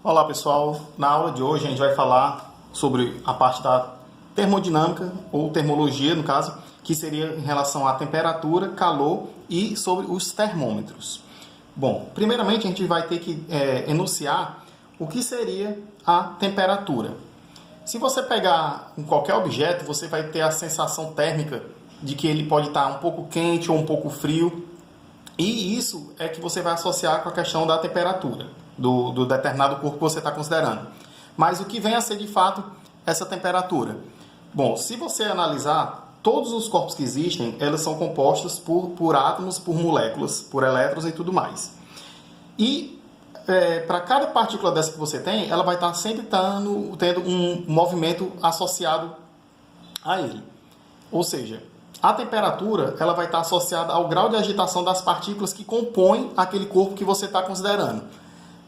Olá pessoal, na aula de hoje a gente vai falar sobre a parte da termodinâmica ou termologia no caso, que seria em relação à temperatura, calor e sobre os termômetros. Bom, primeiramente a gente vai ter que enunciar o que seria a temperatura. Se você pegar em qualquer objeto, você vai ter a sensação térmica de que ele pode estar um pouco quente ou um pouco frio, e isso é que você vai associar com a questão da temperatura do determinado corpo que você está considerando. Mas o que vem a ser de fato essa temperatura? Bom, se você analisar, todos os corpos que existem, eles são compostos por átomos, por moléculas, por elétrons e tudo mais. E para cada partícula dessa que você tem, ela vai estar sempre tendo um movimento associado a ele. Ou seja, a temperatura ela vai estar associada ao grau de agitação das partículas que compõem aquele corpo que você está considerando.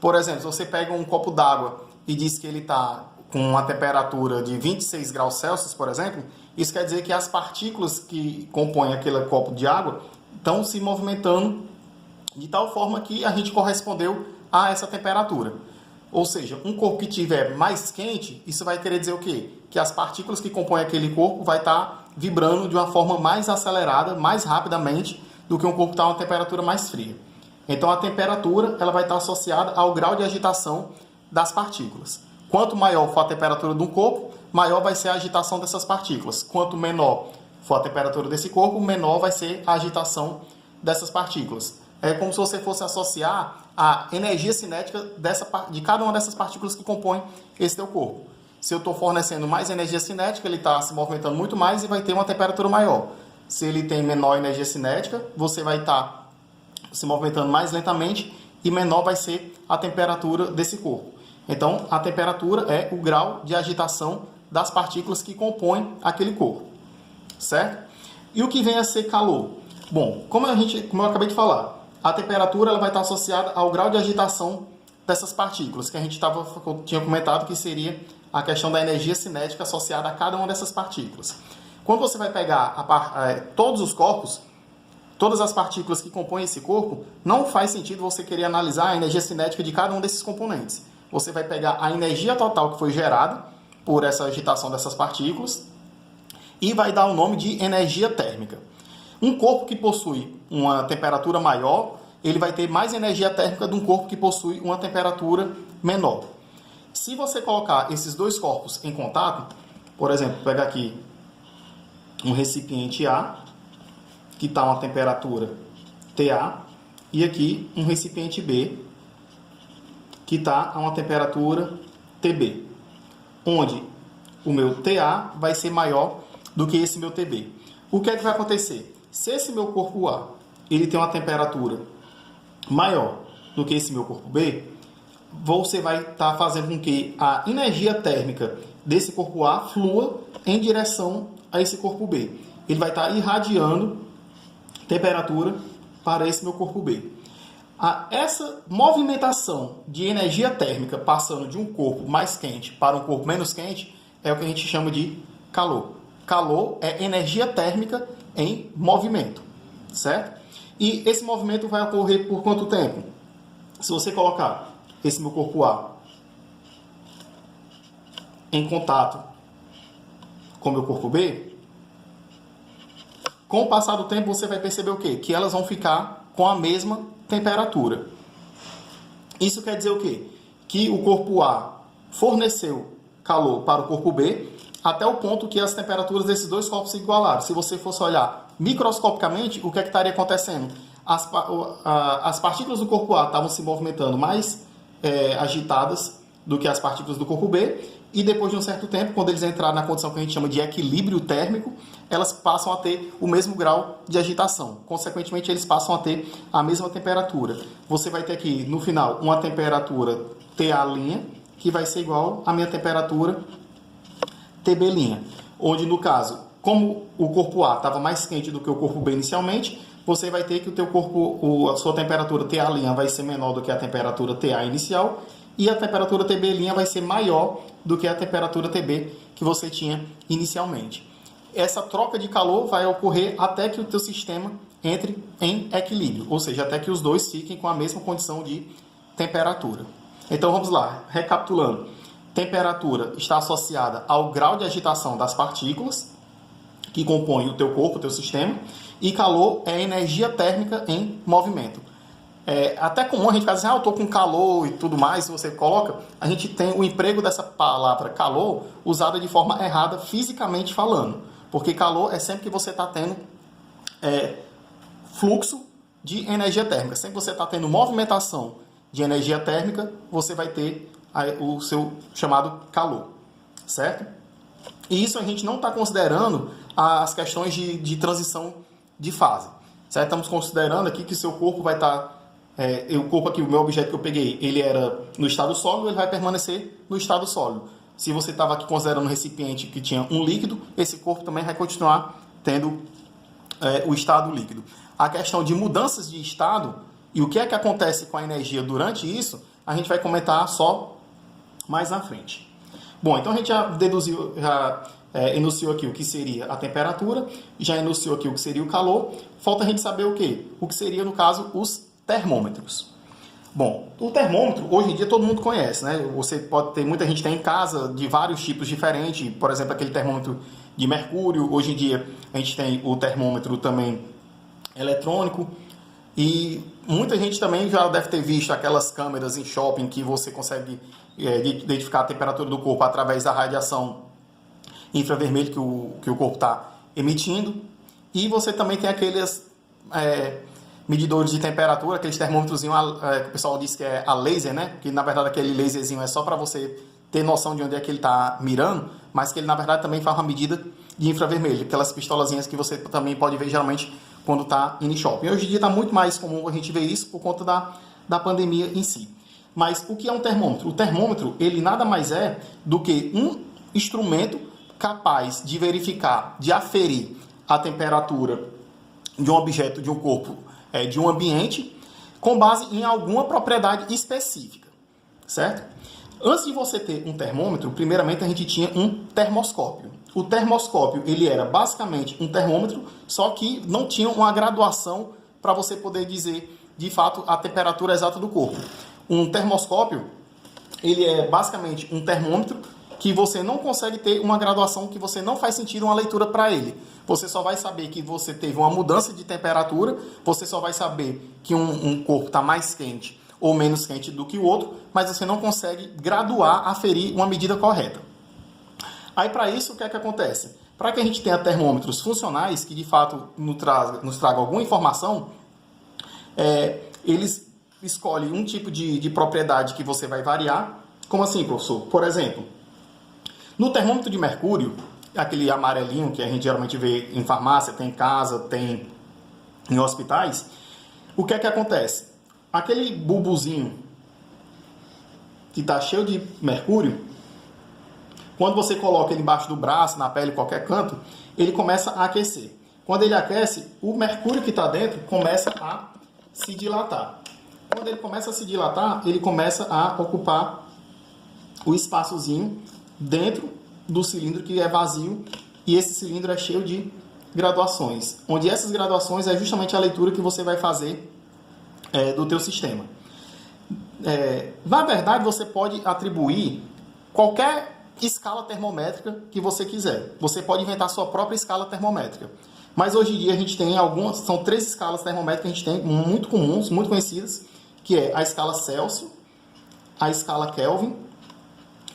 Por exemplo, se você pega um copo d'água e diz que ele está com uma temperatura de 26 graus Celsius, por exemplo, isso quer dizer que as partículas que compõem aquele copo de água estão se movimentando de tal forma que a gente correspondeu a essa temperatura. Ou seja, um corpo que estiver mais quente, isso vai querer dizer o quê? Que as partículas que compõem aquele corpo vai estar vibrando de uma forma mais acelerada, mais rapidamente, do que um corpo que está a uma temperatura mais fria. Então, a temperatura ela vai estar associada ao grau de agitação das partículas. Quanto maior for a temperatura de um corpo, maior vai ser a agitação dessas partículas. Quanto menor for a temperatura desse corpo, menor vai ser a agitação dessas partículas. É como se você fosse associar a energia cinética de cada uma dessas partículas que compõem esse teu corpo. Se eu estou fornecendo mais energia cinética, ele está se movimentando muito mais e vai ter uma temperatura maior. Se ele tem menor energia cinética, você vai estar se movimentando mais lentamente e menor vai ser a temperatura desse corpo. Então, a temperatura é o grau de agitação das partículas que compõem aquele corpo, certo? E o que vem a ser calor? Bom, como eu acabei de falar, a temperatura ela vai estar associada ao grau de agitação dessas partículas, que a gente tinha comentado que seria a questão da energia cinética associada a cada uma dessas partículas. Quando você vai pegar todos os corpos, todas as partículas que compõem esse corpo, não faz sentido você querer analisar a energia cinética de cada um desses componentes. Você vai pegar a energia total que foi gerada por essa agitação dessas partículas e vai dar o nome de energia térmica. Um corpo que possui uma temperatura maior, ele vai ter mais energia térmica de um corpo que possui uma temperatura menor. Se você colocar esses dois corpos em contato, por exemplo, pegar aqui um recipiente A, que está a uma temperatura TA, e aqui um recipiente B, que está a uma temperatura TB, onde o meu TA vai ser maior do que esse meu TB. O que é que vai acontecer? Se esse meu corpo A ele tem uma temperatura maior do que esse meu corpo B, você vai estar fazendo com que a energia térmica desse corpo A flua em direção a esse corpo B. Ele vai estar irradiando temperatura para esse meu corpo B. Essa movimentação de energia térmica passando de um corpo mais quente para um corpo menos quente é o que a gente chama de calor. Calor é energia térmica em movimento, certo? E esse movimento vai ocorrer por quanto tempo? Se você colocar esse meu corpo A em contato com o meu corpo B, com o passar do tempo você vai perceber o quê? Que elas vão ficar com a mesma temperatura. Isso quer dizer o quê? Que o corpo A forneceu calor para o corpo B até o ponto que as temperaturas desses dois corpos se igualaram. Se você fosse olhar microscopicamente, o que é que estaria acontecendo? As partículas do corpo A estavam se movimentando mais agitadas do que as partículas do corpo B, e depois de um certo tempo, quando eles entrarem na condição que a gente chama de equilíbrio térmico, elas passam a ter o mesmo grau de agitação. Consequentemente, eles passam a ter a mesma temperatura. Você vai ter aqui, no final, uma temperatura TA', que vai ser igual à minha temperatura TB', onde, no caso, como o corpo A estava mais quente do que o corpo B inicialmente, você vai ter que o teu corpo, a sua temperatura TA' vai ser menor do que a temperatura TA inicial, e a temperatura TB' vai ser maior do que a temperatura TB que você tinha inicialmente. Essa troca de calor vai ocorrer até que o teu sistema entre em equilíbrio, ou seja, até que os dois fiquem com a mesma condição de temperatura. Então vamos lá, recapitulando. Temperatura está associada ao grau de agitação das partículas que compõem o teu corpo, o teu sistema, e calor é energia térmica em movimento. É até comum a gente ficar dizendo, eu estou com calor e tudo mais, se você coloca, a gente tem o emprego dessa palavra calor usada de forma errada, fisicamente falando. Porque calor é sempre que você está tendo fluxo de energia térmica. Sempre que você está tendo movimentação de energia térmica, você vai ter o seu chamado calor, certo? E isso a gente não está considerando as questões de transição de fase, certo? Estamos considerando aqui que o seu corpo vai estar... o corpo aqui, o meu objeto que eu peguei, ele era no estado sólido, ele vai permanecer no estado sólido. Se você estava aqui considerando um recipiente que tinha um líquido, esse corpo também vai continuar tendo o estado líquido. A questão de mudanças de estado e o que é que acontece com a energia durante isso, a gente vai comentar só mais na frente. Bom, então a gente já deduziu, enunciou aqui o que seria a temperatura, já enunciou aqui o que seria o calor. Falta a gente saber o quê? O que seria, no caso, os termômetros. Bom, o termômetro, hoje em dia todo mundo conhece, né? Você pode ter, muita gente tem em casa de vários tipos diferentes, por exemplo, aquele termômetro de mercúrio. Hoje em dia a gente tem o termômetro também eletrônico e muita gente também já deve ter visto aquelas câmeras em shopping que você consegue identificar a temperatura do corpo através da radiação infravermelha que o corpo está emitindo. E você também tem aqueles medidores de temperatura, aqueles termômetros que o pessoal diz que é a laser, né? Que na verdade aquele laserzinho é só para você ter noção de onde é que ele está mirando, mas que ele na verdade também faz uma medida de infravermelho, aquelas pistolazinhas que você também pode ver geralmente quando está em shopping. Hoje em dia está muito mais comum a gente ver isso por conta da pandemia em si. Mas o que é um termômetro? O termômetro, ele nada mais é do que um instrumento capaz de verificar, de aferir a temperatura de um objeto, de um corpo, de um ambiente, com base em alguma propriedade específica, certo? Antes de você ter um termômetro, primeiramente a gente tinha um termoscópio. O termoscópio, ele era basicamente um termômetro, só que não tinha uma graduação para você poder dizer, de fato, a temperatura exata do corpo. Um termoscópio, ele é basicamente um termômetro que você não consegue ter uma graduação, que você não faz sentido uma leitura para ele. Você só vai saber que você teve uma mudança de temperatura, você só vai saber que um corpo está mais quente ou menos quente do que o outro, mas você não consegue graduar, aferir uma medida correta. Aí, para isso, o que é que acontece? Para que a gente tenha termômetros funcionais, que de fato nos tragam alguma informação, eles escolhem um tipo de propriedade que você vai variar. Como assim, professor? Por exemplo, no termômetro de mercúrio, aquele amarelinho que a gente geralmente vê em farmácia, tem em casa, tem em hospitais, o que é que acontece? Aquele bulbozinho que está cheio de mercúrio, quando você coloca ele embaixo do braço, na pele, qualquer canto, ele começa a aquecer. Quando ele aquece, o mercúrio que está dentro começa a se dilatar. Quando ele começa a se dilatar, ele começa a ocupar o espaçozinho dentro do cilindro que é vazio, e esse cilindro é cheio de graduações, onde essas graduações é justamente a leitura que você vai fazer do teu sistema. Na verdade, você pode atribuir qualquer escala termométrica que você quiser. Você pode inventar sua própria escala termométrica. Mas hoje em dia a gente tem são 3 escalas termométricas que a gente tem, muito comuns, muito conhecidas, que é a escala Celsius, a escala Kelvin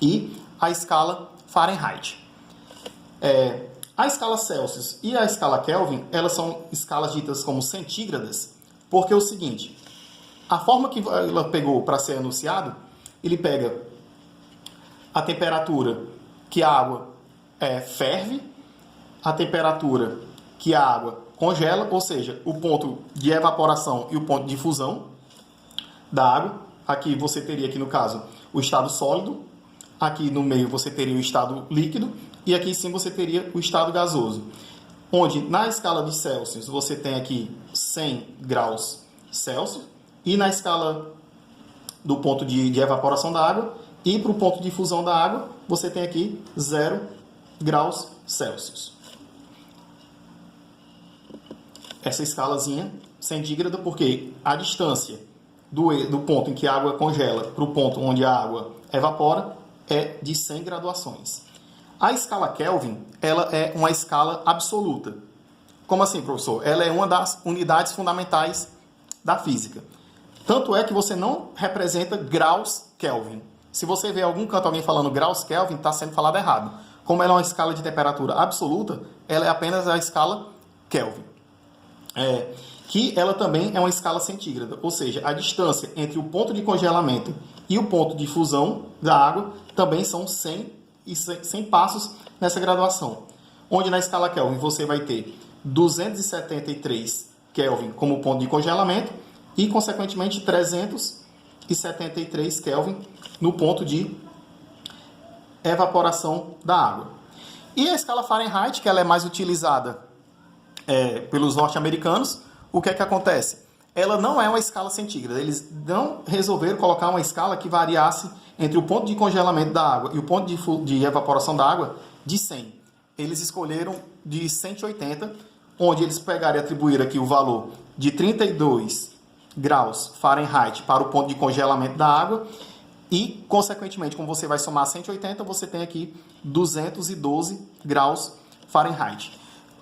e a escala Fahrenheit. A escala Celsius e a escala Kelvin, elas são escalas ditas como centígradas, porque é o seguinte, a forma que ela pegou para ser anunciado, ele pega a temperatura que a água ferve, a temperatura que a água congela, ou seja, o ponto de evaporação e o ponto de fusão da água. Aqui você teria, aqui no caso, o estado sólido, aqui no meio você teria o estado líquido e aqui em cima você teria o estado gasoso. Onde na escala de Celsius você tem aqui 100 graus Celsius e na escala do ponto de evaporação da água e para o ponto de fusão da água você tem aqui 0 graus Celsius. Essa escalazinha centígrada, porque a distância do ponto em que a água congela para o ponto onde a água evapora é de 100 graduações. A escala Kelvin, ela é uma escala absoluta. Como assim, professor? Ela é uma das unidades fundamentais da física. Tanto é que você não representa graus Kelvin. Se você vê algum canto alguém falando graus Kelvin, está sendo falado errado. Como ela é uma escala de temperatura absoluta, ela é apenas a escala Kelvin. Que ela também é uma escala centígrada, ou seja, a distância entre o ponto de congelamento e o ponto de fusão da água também são 100 passos nessa graduação. Onde na escala Kelvin você vai ter 273 Kelvin como ponto de congelamento e, consequentemente, 373 Kelvin no ponto de evaporação da água. E a escala Fahrenheit, que ela é mais utilizada pelos norte-americanos, o que é que acontece? Ela não é uma escala centígrada. Eles não resolveram colocar uma escala que variasse entre o ponto de congelamento da água e o ponto de evaporação da água de 100. Eles escolheram de 180, onde eles pegaram e atribuíram aqui o valor de 32 graus Fahrenheit para o ponto de congelamento da água e, consequentemente, como você vai somar 180, você tem aqui 212 graus Fahrenheit.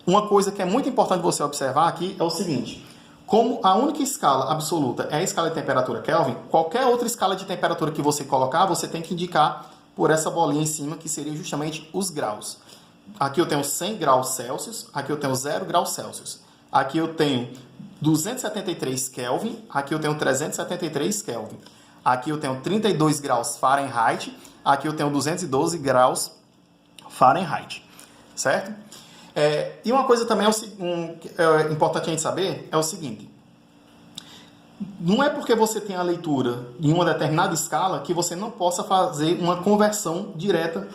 Uma coisa que é muito importante você observar aqui é o seguinte: como a única escala absoluta é a escala de temperatura Kelvin, qualquer outra escala de temperatura que você colocar, você tem que indicar por essa bolinha em cima, que seria justamente os graus. Aqui eu tenho 100 graus Celsius, aqui eu tenho 0 graus Celsius. Aqui eu tenho 273 Kelvin, aqui eu tenho 373 Kelvin. Aqui eu tenho 32 graus Fahrenheit, aqui eu tenho 212 graus Fahrenheit. Certo? E uma coisa também importante a gente saber é o seguinte: não é porque você tem a leitura em uma determinada escala que você não possa fazer uma conversão direta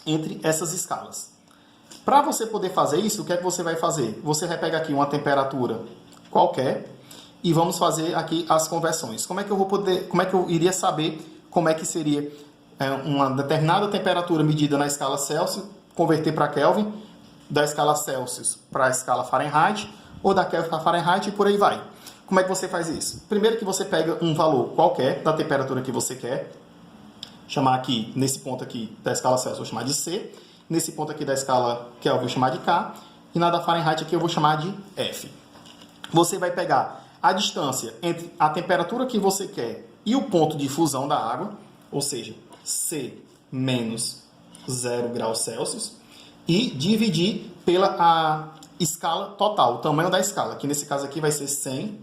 entre essas escalas. Para você poder fazer isso, o que é que você vai fazer? Você vai pegar aqui uma temperatura qualquer e vamos fazer aqui as conversões. Como é que eu iria saber como é que seria uma determinada temperatura medida na escala Celsius, converter para Kelvin, da escala Celsius para a escala Fahrenheit, ou da Kelvin para Fahrenheit e por aí vai. Como é que você faz isso? Primeiro que você pega um valor qualquer da temperatura que você quer, chamar aqui, nesse ponto aqui da escala Celsius, vou chamar de C, nesse ponto aqui da escala Kelvin, vou chamar de K, e na da Fahrenheit aqui eu vou chamar de F. Você vai pegar a distância entre a temperatura que você quer e o ponto de fusão da água, ou seja, C menos 0 graus Celsius, e dividir pela escala total, o tamanho da escala, que nesse caso aqui vai ser 100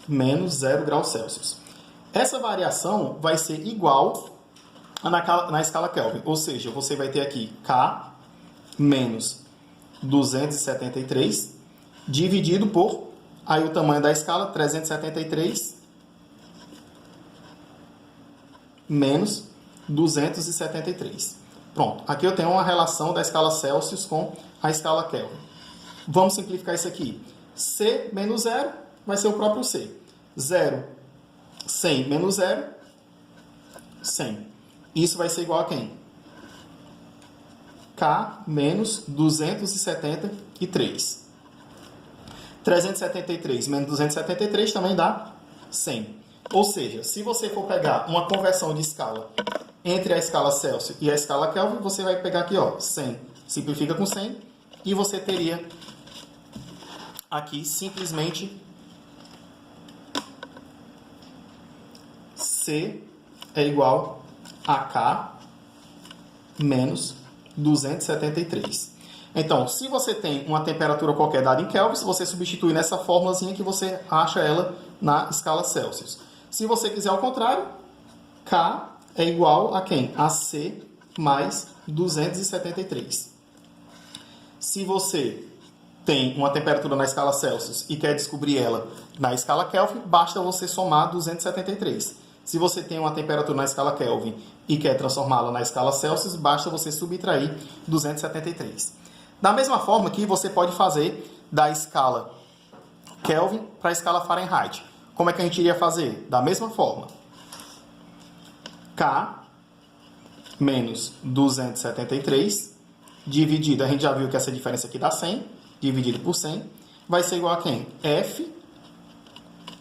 menos 0 graus Celsius. Essa variação vai ser igual na escala Kelvin, ou seja, você vai ter aqui K menos 273 dividido por, aí o tamanho da escala, 373 menos 273. Pronto, aqui eu tenho uma relação da escala Celsius com a escala Kelvin. Vamos simplificar isso aqui. C menos 0 vai ser o próprio C. 0, 100 menos 0, 100. Isso vai ser igual a quem? K menos 273. 373 menos 273 também dá 100. Ou seja, se você for pegar uma conversão de escala entre a escala Celsius e a escala Kelvin, você vai pegar aqui, ó, 100. Simplifica com 100 e você teria aqui simplesmente C é igual a K menos 273. Então, se você tem uma temperatura qualquer dada em Kelvin, você substitui nessa formulazinha que você acha ela na escala Celsius. Se você quiser ao contrário, K é igual a quem? A C mais 273. Se você tem uma temperatura na escala Celsius e quer descobrir ela na escala Kelvin, basta você somar 273. Se você tem uma temperatura na escala Kelvin e quer transformá-la na escala Celsius, basta você subtrair 273. Da mesma forma que você pode fazer da escala Kelvin para a escala Fahrenheit. Como é que a gente iria fazer? Da mesma forma. K menos 273 dividido, a gente já viu que essa diferença aqui dá 100, dividido por 100, vai ser igual a quem? F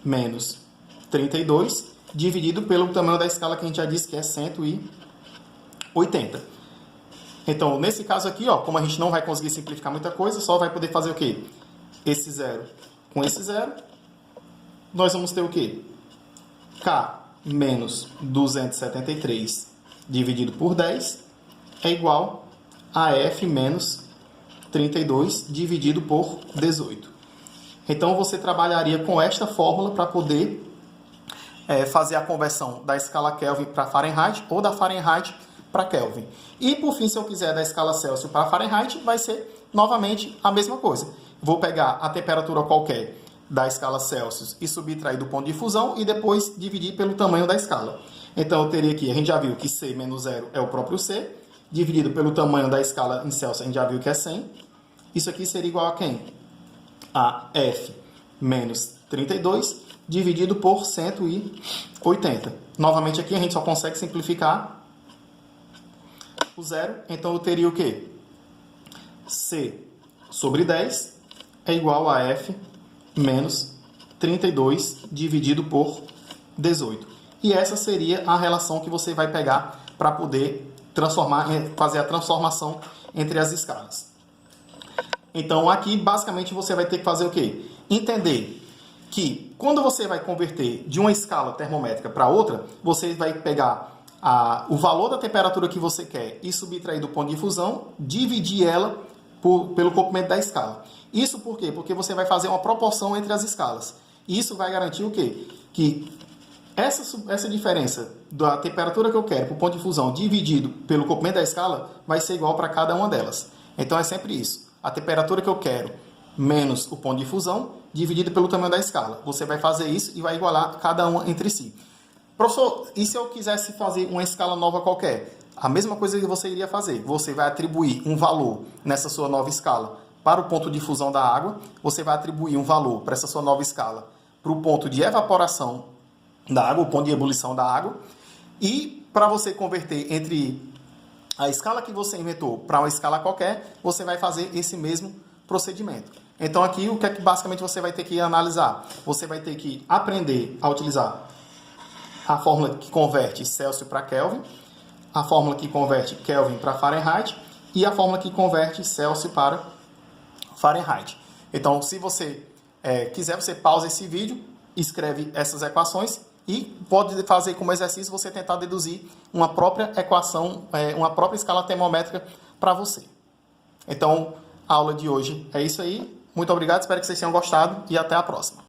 menos 32 dividido pelo tamanho da escala que a gente já disse que é 180. Então, nesse caso aqui, ó, como a gente não vai conseguir simplificar muita coisa, só vai poder fazer o quê? Esse zero com esse zero, nós vamos ter o quê? K menos 273 dividido por 10 é igual a F menos 32 dividido por 18. Então, você trabalharia com esta fórmula para poder fazer a conversão da escala Kelvin para Fahrenheit ou da Fahrenheit para Kelvin. E, por fim, se eu quiser da escala Celsius para Fahrenheit, vai ser novamente a mesma coisa. Vou pegar a temperatura qualquer da escala Celsius e subtrair do ponto de fusão e depois dividir pelo tamanho da escala. Então, eu teria aqui, a gente já viu que C menos 0 é o próprio C, dividido pelo tamanho da escala em Celsius, a gente já viu que é 100. Isso aqui seria igual a quem? A F menos 32 dividido por 180. Novamente aqui a gente só consegue simplificar o zero. Então eu teria o quê? C sobre 10 é igual a F menos 32 dividido por 18. E essa seria a relação que você vai pegar para poder fazer a transformação entre as escalas. Então, aqui, basicamente, você vai ter que fazer o quê? Entender que, quando você vai converter de uma escala termométrica para outra, você vai pegar o valor da temperatura que você quer e subtrair do ponto de fusão, dividir ela pelo comprimento da escala. Isso por quê? Porque você vai fazer uma proporção entre as escalas. Isso vai garantir o quê? Que essa diferença da temperatura que eu quero para o ponto de fusão dividido pelo comprimento da escala vai ser igual para cada uma delas. Então, é sempre isso. A temperatura que eu quero menos o ponto de fusão dividido pelo tamanho da escala. Você vai fazer isso e vai igualar cada uma entre si. Professor, e se eu quisesse fazer uma escala nova qualquer? A mesma coisa que você iria fazer. Você vai atribuir um valor nessa sua nova escala para o ponto de fusão da água. Você vai atribuir um valor para essa sua nova escala para o ponto de evaporação da água, o ponto de ebulição da água. E para você converter entre a escala que você inventou para uma escala qualquer, você vai fazer esse mesmo procedimento. Então aqui o que é que basicamente você vai ter que analisar? Você vai ter que aprender a utilizar a fórmula que converte Celsius para Kelvin, a fórmula que converte Kelvin para Fahrenheit e a fórmula que converte Celsius para Fahrenheit. Então, se você quiser, você pausa esse vídeo, escreve essas equações e pode fazer como exercício você tentar deduzir uma própria equação, uma própria escala termométrica para você. Então, a aula de hoje é isso aí. Muito obrigado, espero que vocês tenham gostado e até a próxima.